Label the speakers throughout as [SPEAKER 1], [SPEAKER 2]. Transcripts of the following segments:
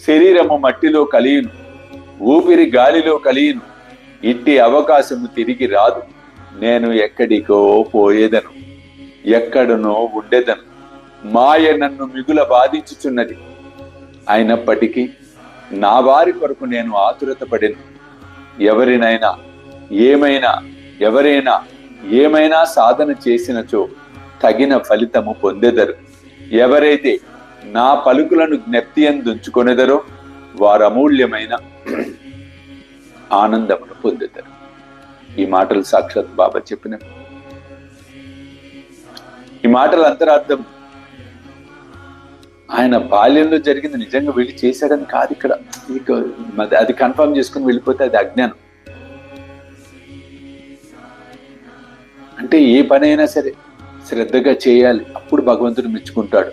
[SPEAKER 1] శరీరము మట్టిలో కలియును, ఊపిరి గాలిలో కలియును, ఇట్టి అవకాశము తిరిగి రాదు. నేను ఎక్కడికో పోయేదను, ఎక్కడనో ఉండేదను. మాయ నన్ను మిగుల బాధించుచున్నది. అయినప్పటికీ నా వారి కొరకు నేను ఆతురత పడెను. ఎవరైనా ఏమైనా సాధన చేసినచో తగిన ఫలితము పొందెదరు. ఎవరైతే నా పలుకులను జ్ఞప్తి అందుంచుకొనెదరో వారు అమూల్యమైన ఆనందమును పొందుతారు. ఈ మాటలు సాక్షాత్ బాబా చెప్పినవి. ఈ మాటల అంతరార్థం ఆయన బాల్యంలో జరిగింది నిజంగా వెళ్ళి చేశాడని కాదు. ఇక్కడ అది కన్ఫర్మ్ చేసుకుని వెళ్ళిపోతే అది అజ్ఞానం. అంటే ఏ పనైనా సరే శ్రద్ధగా చేయాలి, అప్పుడు భగవంతుడు మెచ్చుకుంటాడు.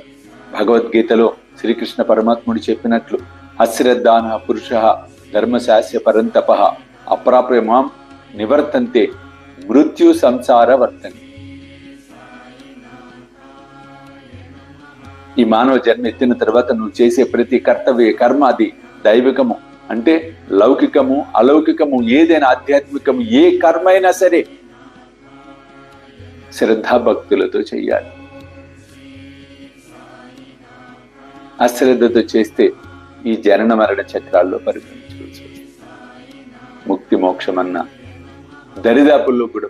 [SPEAKER 1] భగవద్గీతలో శ్రీకృష్ణ పరమాత్ముడు చెప్పినట్లు అశ్రద్ధాన పురుష ధర్మశాస్య పరంతప అప్రాప్య మాం నివర్తంతే మృత్యు సంసార వర్తని. ఈ మానవ జన్మ ఎత్తిన తర్వాత నువ్వు చేసే ప్రతి కర్తవ్య కర్మ అది దైవికము, అంటే లౌకికము అలౌకికము ఏదైనా ఆధ్యాత్మికము ఏ కర్మ అయినా సరే శ్రద్ధాభక్తులతో చెయ్యాలి. అశ్రద్ధతో చేస్తే ఈ జనన మరణ చక్రాల్లో పరిగణించవచ్చు. ముక్తి మోక్షమన్న దరిదాపుల్లో కూడా